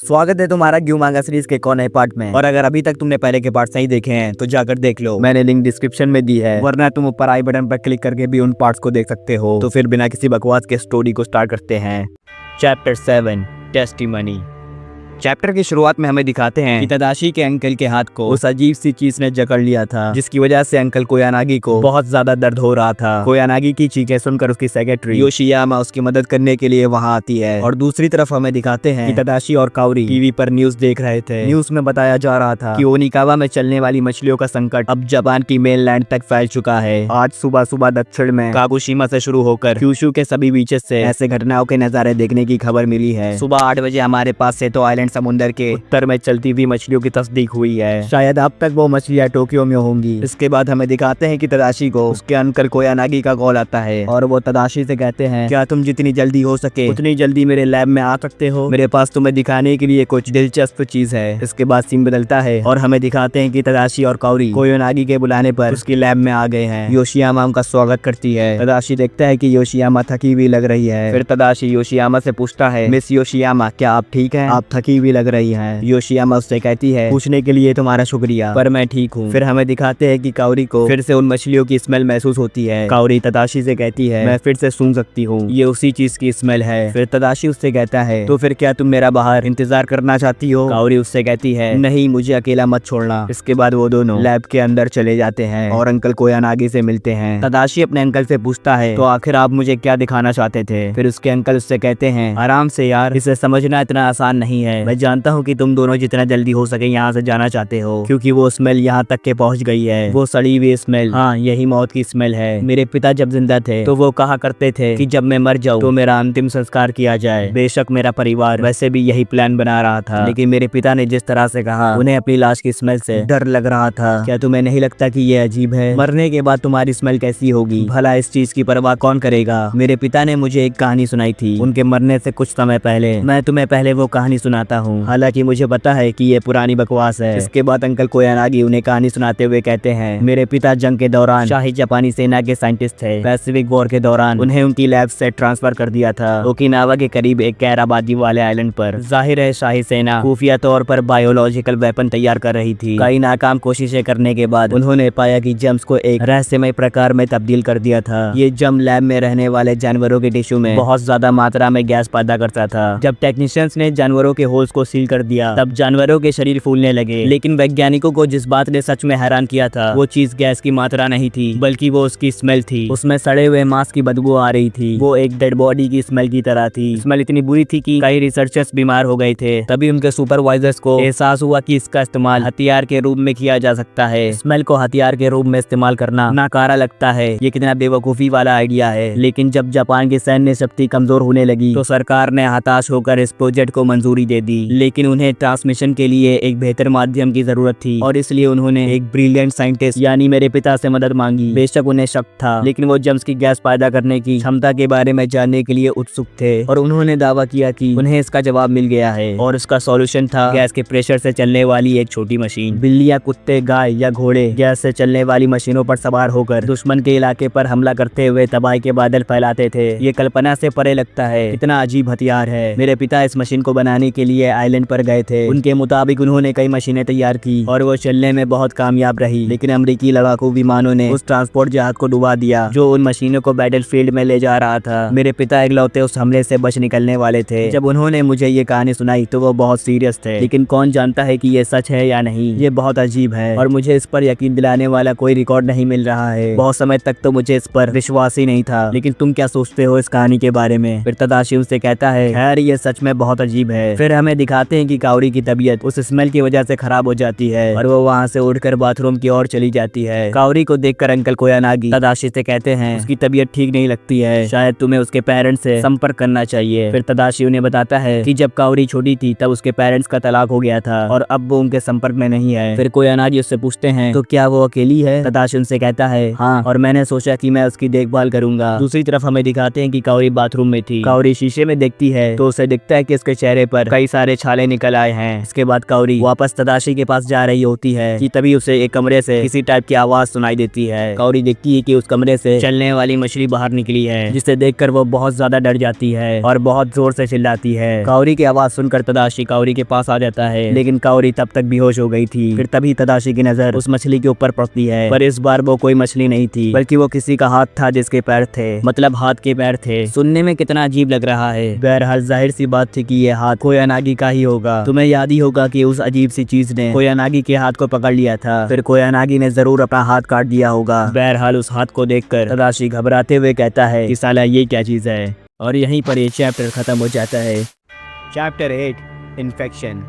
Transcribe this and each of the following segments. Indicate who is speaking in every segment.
Speaker 1: स्वागत है तुम्हारा ग्यू मांगा सीरीज के कौन है पार्ट में। और अगर अभी तक तुमने पहले के पार्ट नहीं देखे हैं तो जाकर देख लो, मैंने लिंक डिस्क्रिप्शन में दी है, वरना तुम ऊपर आई बटन पर क्लिक करके भी उन पार्ट्स को देख सकते हो। तो फिर बिना किसी बकवास के स्टोरी को स्टार्ट करते हैं। Chapter 7 testimony. चैप्टर की शुरुआत में हमें दिखाते हैं कि तदाशी के अंकल के हाथ को उस अजीब सी चीज ने जकड़ लिया था, जिसकी वजह से अंकल कोयानागी को बहुत ज्यादा दर्द हो रहा था। कोयानागी की चीखें सुनकर उसकी सेक्रेटरी योशियामा उसकी मदद करने के लिए वहां आती है। और दूसरी तरफ हमें दिखाते हैं कि तदाशी और काओरी टीवी पर न्यूज देख रहे थे। न्यूज में बताया जा रहा था कि ओनिकावा में चलने वाली मछलियों का संकट अब जापान की मेनलैंड तक फैल चुका है। आज सुबह सुबह दक्षिण में कागोशिमा से शुरू होकर क्यूशु के सभी बीचेस से ऐसे घटनाओं के नजारे देखने की खबर मिली है। सुबह 8 बजे हमारे पास सेतो आइलैंड समुद्र के उत्तर में चलती हुई मछलियों की तस्दीक हुई है। शायद अब तक वो मछलियां टोक्यो में होंगी। इसके बाद हमें दिखाते हैं कि तदाशी को उसके अंकल कोयानागी का कॉल आता है और वो तदाशी से कहते हैं, क्या तुम जितनी जल्दी हो सके उतनी जल्दी मेरे लैब में आ सकते हो? मेरे पास तुम्हें दिखाने के लिए कुछ दिलचस्प चीज है। इसके बाद सीन बदलता है और हमें दिखाते हैं कि तदाशी और काओरी कोयानागी के बुलाने पर उसकी लैब में आ गए हैं। योशियामा उनका स्वागत करती है। तदाशी देखता है कि योशियामा थकी हुई लग रही है। फिर तदाशी योशियामा से पूछता है, मिस योशियामा क्या आप ठीक हैं? आप थकी हुई लग रही हैं। योशियामा उससे कहती है, पूछने के लिए तुम्हारा शुक्रिया, पर मैं ठीक हूँ। फिर हमें दिखाते हैं कि काओरी को फिर से उन मछलियों की स्मेल महसूस होती है। काओरी तदाशी से कहती है, मैं फिर से सूंघ सकती हूँ, ये उसी चीज की स्मेल है। फिर तदाशी उससे कहता है, तो फिर क्या तुम मेरा बाहर इंतजार करना चाहती हो? काओरी उससे कहती है, नहीं, मुझे अकेला मत छोड़ना। इसके बाद वो दोनों लैब के अंदर चले जाते हैं और अंकल कोयानागी से मिलते हैं। तदाशी अपने अंकल से पूछता है, तो आखिर आप मुझे क्या दिखाना चाहते थे? फिर उसके अंकल उससे कहते हैं, आराम से यार, इसे समझना इतना आसान नहीं है। मैं जानता हूँ कि तुम दोनों जितना जल्दी हो सके यहाँ से जाना चाहते हो, क्योंकि वो स्मेल यहाँ तक के पहुँच गई है। वो सड़ी हुई स्मेल, हाँ, यही मौत की स्मेल है। मेरे पिता जब जिंदा थे तो वो कहा करते थे कि जब मैं मर जाऊँ तो मेरा अंतिम संस्कार किया जाए। बेशक मेरा परिवार वैसे भी यही प्लान बना रहा था, लेकिन मेरे पिता ने जिस तरह से कहा, उन्हें अपनी लाश की स्मेल से डर लग रहा था। क्या तुम्हें नहीं लगता कि ये अजीब है? मरने के बाद तुम्हारी स्मेल कैसी होगी? भला इस चीज की परवाह कौन करेगा? मेरे पिता ने मुझे एक कहानी सुनाई थी उनके मरने से कुछ समय पहले। मैं तुम्हें पहले वो कहानी सुनाता हूँ, हालांकि मुझे पता है कि ये पुरानी बकवास है। इसके बाद अंकल कोयानागी उन्हें कहानी सुनाते हुए कहते हैं, मेरे पिता जंग के दौरान शाही जापानी सेना के साइंटिस्ट थे। पैसिफिक वॉर के दौरान उन्हें उनकी लैब से ट्रांसफर कर दिया था ओकिनावा के करीब एक गैर आबादी वाले आइलैंड पर। जाहिर है शाही सेना खुफिया तौर पर बायोलॉजिकल वेपन तैयार कर रही थी। कई नाकाम कोशिशें करने के बाद उन्होंने पाया कि जम्स को एक रहस्यमय प्रकार में तब्दील कर दिया था। ये जम लैब में रहने वाले जानवरों के टिश्यू में बहुत ज्यादा मात्रा में गैस पैदा करता था। जब टेक्नीशियंस ने जानवरों के होल्स को सील कर दिया तब जानवरों के शरीर फूलने लगे। लेकिन वैज्ञानिकों को जिस बात ने सच में हैरान किया था वो चीज गैस की मात्रा नहीं थी, बल्कि वो उसकी स्मेल थी। उसमें सड़े हुए मांस की बदबू आ रही थी। वो एक डेड बॉडी की स्मेल की तरह थी। स्मेल इतनी बुरी थी कि कई रिसर्चर्स बीमार हो गए थे। तभी उनके सुपरवाइजर्स को एहसास हुआ कि इसका इस्तेमाल हथियार के रूप में किया जा सकता है। स्मेल को हथियार के रूप में इस्तेमाल करना नाकारा लगता है, ये कितना बेवकूफी वाला आइडिया है। लेकिन जब जापान की सैन्य शक्ति कमजोर होने लगी तो सरकार ने हताश होकर इस प्रोजेक्ट को मंजूरी दे दी। लेकिन उन्हें ट्रांसमिशन के लिए एक बेहतर माध्यम की जरूरत थी और इसलिए उन्होंने एक ब्रिलियंट साइंटिस्ट यानी मेरे पिता से मदद मांगी। बेशक उन्हें शक था, लेकिन वो जम्स की गैस पैदा करने की क्षमता के बारे में जानने के लिए उत्सुक थे और उन्होंने दावा किया कि उन्हें इसका जवाब मिल गया है। और उसका सॉल्यूशन था गैस के प्रेशर से चलने वाली एक छोटी मशीन। बिल्लियां, कुत्ते, गाय या घोड़े गैस से चलने वाली मशीनों पर सवार होकर दुश्मन के इलाके पर हमला करते हुए तबाही के बादल फैलाते थे। ये कल्पना से परे लगता है, कितना अजीब हथियार है। मेरे पिता इस मशीन को बनाने के लिए आइलैंड पर गए थे। उनके मुताबिक उन्होंने कई मशीनें तैयार की और वो चलने में बहुत कामयाब रही। लेकिन अमेरिकी लड़ाकू विमानों ने उस ट्रांसपोर्ट जहाज को डुबा दिया जो उन मशीनों को बैटलफील्ड में ले जा रहा था। मेरे पिता इकलौते उस हमले से बच निकलने वाले थे। जब उन्होंने मुझे ये कहानी सुनाई तो वो बहुत सीरियस थे, लेकिन कौन जानता है कि ये सच है या नहीं। ये बहुत अजीब है और मुझे इस पर यकीन दिलाने वाला कोई रिकॉर्ड नहीं मिल रहा है। बहुत समय तक तो मुझे इस पर विश्वास ही नहीं था। लेकिन तुम क्या सोचते हो इस कहानी के बारे में? फिर तदाशी उससे कहता है, खैर ये सच में बहुत अजीब है। फिर हमें दिखाते हैं कि काओरी की तबीयत उस स्मेल की वजह से खराब हो जाती है और वो वहाँ से उठकर बाथरूम की ओर चली जाती है। काओरी को देखकर अंकल कोयानागी तदाशी से कहते हैं, उसकी तबीयत ठीक नहीं लगती है, शायद तुम्हें उसके पेरेंट्स से संपर्क करना चाहिए। फिर तदाशी उन्हें बताता है कि जब काओरी छोटी थी तब उसके पेरेंट्स का तलाक हो गया था और अब वो उनके संपर्क में नहीं है। फिर कोयानागी उससे पूछते हैं, तो क्या वो अकेली है? तदाशी उनसे कहता है, हाँ, और मैंने सोचा कि मैं उसकी देखभाल करूंगा। दूसरी तरफ हमें दिखाते हैं कि काओरी बाथरूम में थी। काओरी शीशे में देखती है तो उसे दिखता है कि उसके चेहरे पर कई सारे छाले निकल आए हैं। इसके बाद काउरी वापस तदाशी के पास जा रही होती है कि तभी उसे एक कमरे से किसी टाइप की आवाज सुनाई देती है। काउरी देखती है कि उस कमरे से चलने वाली मछली बाहर निकली है, जिसे देखकर वो बहुत ज्यादा डर जाती है और बहुत जोर से चिल्लाती है। काउरी की आवाज सुनकर तदाशी काउरी के पास आ जाता है, लेकिन काउरी तब तक बेहोश हो गई थी। फिर तभी तदाशी की नजर उस मछली के ऊपर पड़ती है, पर इस बार वो कोई मछली नहीं थी, बल्कि वो किसी का हाथ था जिसके पैर थे, मतलब हाथ के पैर थे। सुनने में कितना अजीब लग रहा है। बहरहाल जाहिर सी बात थी कि ये हाथ कोयानागी का ही होगा। तुम्हें याद ही होगा कि उस अजीब सी चीज ने कोयानागी के हाथ को पकड़ लिया था, फिर कोयानागी ने जरूर अपना हाथ काट दिया होगा। बहरहाल उस हाथ को देखकर तदाशी घबराते हुए कहता है कि साला ये क्या चीज है। और यहीं पर ये चैप्टर खत्म हो जाता है। Chapter 8 infection.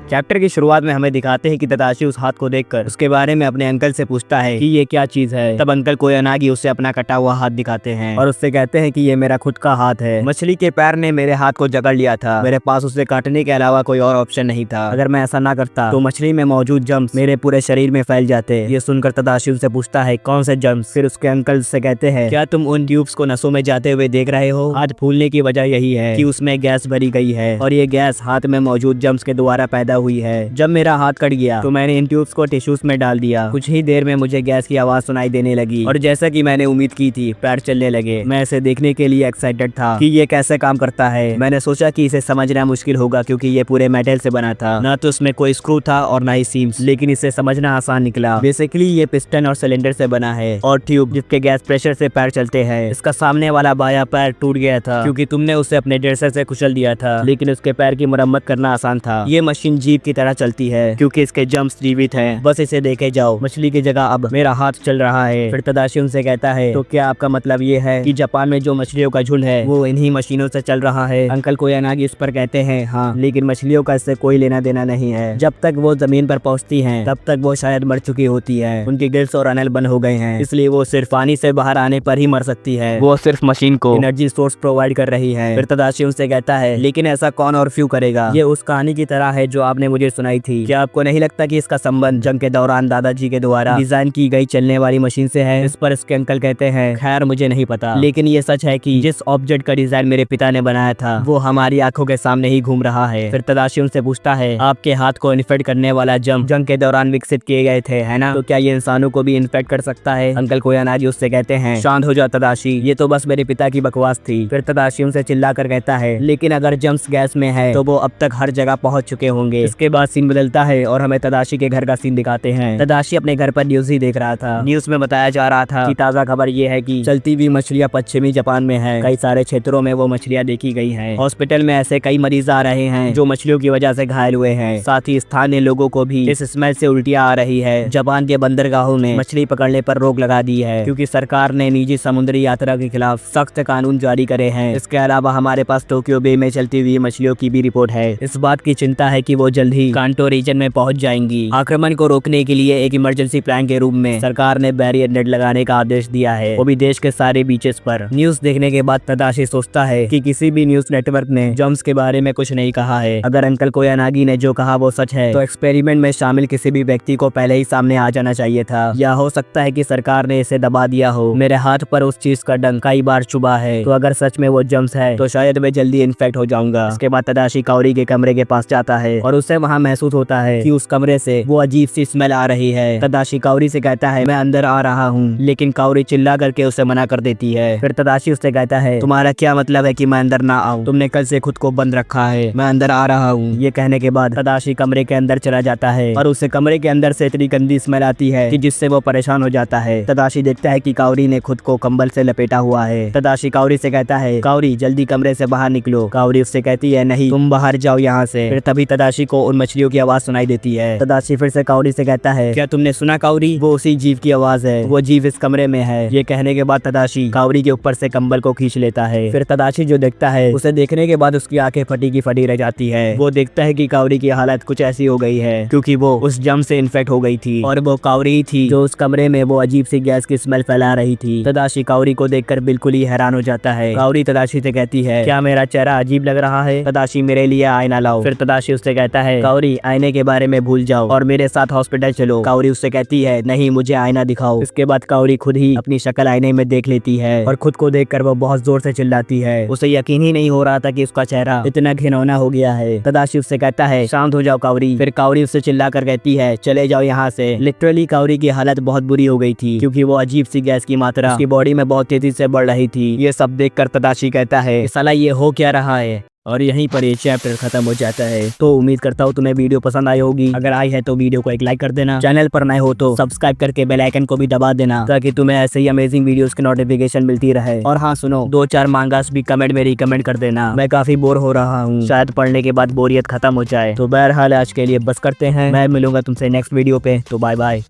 Speaker 1: चैप्टर की शुरुआत में हमें दिखाते हैं कि तदाशी उस हाथ को देखकर उसके बारे में अपने अंकल से पूछता है कि ये क्या चीज है। तब अंकल कोयानागी उसे अपना कटा हुआ हाथ दिखाते हैं और उससे कहते हैं कि ये मेरा खुद का हाथ है। मछली के पैर ने मेरे हाथ को जकड़ लिया था, मेरे पास उसे काटने के अलावा कोई और ऑप्शन नहीं था। अगर मैं ऐसा ना करता तो मछली में मौजूद जर्म्स मेरे पूरे शरीर में फैल जाते। ये सुनकर तदाशी उनसे पूछता है कौन से जर्म्स। फिर उसके अंकल से कहते हैं क्या तुम उन ट्यूब्स को नसों में जाते हुए देख रहे हो। हाथ फूलने की वजह यही है कि उसमें गैस भरी गई है और ये गैस हाथ में मौजूद जर्म्स के द्वारा पैदा हुई है। जब मेरा हाथ कट गया तो मैंने इन ट्यूब्स को टिश्यूज में डाल दिया। कुछ ही देर में मुझे गैस की आवाज सुनाई देने लगी और जैसा कि मैंने उम्मीद की थी पैर चलने लगे। मैं इसे देखने के लिए एक्साइटेड था कि ये कैसे काम करता है। मैंने सोचा कि इसे समझना मुश्किल होगा क्योंकि ये पूरे मेटल से बना था, ना तो उसमें कोई स्क्रू था और ना ही सीम्स, लेकिन इसे समझना आसान निकला। बेसिकली ये पिस्टन और सिलेंडर से बना है और ट्यूब जिसके गैस प्रेशर से पैर चलते हैं। इसका सामने वाला बायां पैर टूट गया था क्योंकि तुमने उसे अपने ड्रेसर से कुचल दिया था, लेकिन उसके पैर की मरम्मत करना आसान था। ये मशीन जीप की तरह चलती है क्योंकि इसके जम्प्स जीवित हैं। बस इसे देखे जाओ। मछली की जगह अब मेरा हाथ चल रहा है। फिर तदाशी उनसे कहता है तो क्या आपका मतलब ये है कि जापान में जो मछलियों का झुंड है वो इन्हीं मशीनों से चल रहा है। अंकल कोयानागी इस पर कहते हैं हाँ, लेकिन मछलियों का इससे कोई लेना देना नहीं है। जब तक वो जमीन पर पहुंचती हैं तब तक वो शायद मर चुकी होती है। उनके गिल्स और अनल बंद हो गए हैं, इसलिए वो सिर्फ पानी से बाहर आने पर ही मर सकती है। वो सिर्फ मशीन को एनर्जी सोर्स प्रोवाइड कर रही है। फिर तदाशी उनसे कहता है लेकिन ऐसा कौन और क्यों करेगा। ये उस कहानी की तरह है जो आपने मुझे सुनाई थी। क्या आपको नहीं लगता कि इसका संबंध जंग के दौरान दादाजी के द्वारा डिजाइन की गई चलने वाली मशीन से है। इस पर इसके अंकल कहते हैं खैर मुझे नहीं पता, लेकिन ये सच है कि जिस ऑब्जेक्ट का डिजाइन मेरे पिता ने बनाया था वो हमारी आंखों के सामने ही घूम रहा है। फिर तदाशी उनसे पूछता है आपके हाथ को इन्फेक्ट करने वाला जंग के दौरान विकसित किए गए थे है ना, तो क्या ये इंसानों को भी इन्फेक्ट कर सकता है। अंकल कोयानागी उससे कहते हैं शांत हो जा तदाशी, ये तो बस मेरे पिता की बकवास थी। फिर तदाशी उनसे चिल्ला कर कहता है लेकिन अगर जम्स गैस में है तो वो अब तक हर जगह पहुंच चुके होंगे। इसके बाद सीन बदलता है और हमें तदाशी के घर का सीन दिखाते हैं। तदाशी अपने घर पर न्यूज ही देख रहा था। न्यूज में बताया जा रहा था कि ताजा खबर ये है कि चलती हुई मछलियां पश्चिमी जापान में है। कई सारे क्षेत्रों में वो मछलियां देखी गई हैं। हॉस्पिटल में ऐसे कई मरीज आ रहे हैं जो मछलियों की वजह से घायल हुए हैं। साथ ही स्थानीय लोगों को भी इस स्मेल से उल्टियां आ रही है। जापान के बंदरगाहों में मछली पकड़ने पर रोक लगा दी है क्योंकि सरकार ने निजी समुद्री यात्रा के खिलाफ सख्त कानून जारी करे हैं। इसके अलावा हमारे पास टोक्यो बे में चलती हुई मछलियों की भी रिपोर्ट है। इस बात की चिंता है कि वो जल्द ही कांटो रीजन में पहुंच जाएंगी। आक्रमण को रोकने के लिए एक इमरजेंसी प्लान के रूप में सरकार ने बैरियर नेट लगाने का आदेश दिया है, वो भी देश के सारे बीचेस पर। न्यूज देखने के बाद तदाशी सोचता है कि किसी भी न्यूज नेटवर्क ने जम्स के बारे में कुछ नहीं कहा है। अगर अंकल कोयानागी ने जो कहा वो सच है तो एक्सपेरिमेंट में शामिल किसी भी व्यक्ति को पहले ही सामने आ जाना चाहिए था, या हो सकता है कि सरकार ने इसे दबा दिया हो। मेरे हाथ पर उस चीज का डंक कई बार चुभा है, तो अगर सच में वो जम्स है तो शायद मैं जल्दी इन्फेक्ट हो जाऊंगा। इसके बाद तदाशी काउरी के कमरे के पास जाता है और उसे वहाँ महसूस होता है कि उस कमरे से वो अजीब सी स्मेल आ रही है। तदाशी काउरी से कहता है मैं अंदर आ रहा हूँ, लेकिन काउरी चिल्ला करके उसे मना कर देती है। फिर तदाशी उससे कहता है तुम्हारा क्या मतलब है कि मैं अंदर ना आऊँ, तुमने कल से खुद को बंद रखा है, मैं अंदर आ रहा हूँ। ये कहने के बाद तदाशी कमरे के अंदर चला जाता है और उसे कमरे के अंदर से इतनी गंदी स्मेल आती है कि जिससे वो परेशान हो जाता है। तदाशी देखता है कि काउरी ने खुद को कंबल से लपेटा हुआ है। तदाशी काउरी से कहता है काउरी जल्दी कमरे से बाहर निकलो। काउरी उससे कहती है नहीं, तुम बाहर जाओ यहाँ से। फिर तभी तदाशी को उन मछलियों की आवाज सुनाई देती है। तदाशी फिर से काउरी से कहता है क्या तुमने सुना काउरी, वो उसी जीव की आवाज है, वो जीव इस कमरे में है। ये कहने के बाद तदाशी काउरी के ऊपर से कंबल को खींच लेता है। फिर तदाशी जो देखता है उसे देखने के बाद उसकी आंखें फटी की फटी रह जाती है। वो देखता है कि काउरी की हालत कुछ ऐसी हो गई है क्योंकि वो उस जम से इन्फेक्ट हो गई थी और वो काउरी थी जो उस कमरे में वो अजीब सी गैस की स्मेल फैला रही थी। तदाशी काउरी को देखकर बिल्कुल ही हैरान हो जाता है। काउरी तदाशी से कहती है क्या मेरा चेहरा अजीब लग रहा है, तदाशी मेरे लिए आईना लाओ। फिर तदाशी उससे कहता कहता है काओरी आईने के बारे में भूल जाओ और मेरे साथ हॉस्पिटल चलो। काओरी उससे कहती है नहीं मुझे आईना दिखाओ। इसके बाद काओरी खुद ही अपनी शक्ल आईने में देख लेती है और खुद को देखकर वो बहुत जोर से चिल्लाती है। उसे यकीन ही नहीं हो रहा था कि उसका चेहरा इतना घिनौना हो गया है। तदाशी उससे कहता है शांत हो जाओ काओरी। फिर काओरी उससे चिल्ला कर कहती है चले जाओ यहाँ से। लिटरली काओरी की हालत बहुत बुरी हो गई थी क्योंकि वो अजीब सी गैस की मात्रा उसकी बॉडी में बहुत तेजी से बढ़ रही थी। ये सब देखकर तदाशी कहता है साला ये हो क्या रहा है। और यहीं पर ये चैप्टर खत्म हो जाता है। तो उम्मीद करता हूँ तुम्हें वीडियो पसंद आई होगी। अगर आई है तो वीडियो को एक लाइक कर देना। चैनल पर नए हो तो सब्सक्राइब करके बेल आइकन को भी दबा देना ताकि तुम्हें ऐसे ही अमेजिंग वीडियोस की नोटिफिकेशन मिलती रहे। और हाँ सुनो 2-4 मांगास भी कमेंट में रिकमेंड कर देना। मैं काफी बोर हो रहा हूँ, शायद पढ़ने के बाद बोरियत खत्म हो जाए। तो बहरहाल आज के लिए बस करते हैं। मैं मिलूंगा तुमसे नेक्स्ट वीडियो पे। तो बाय बाय।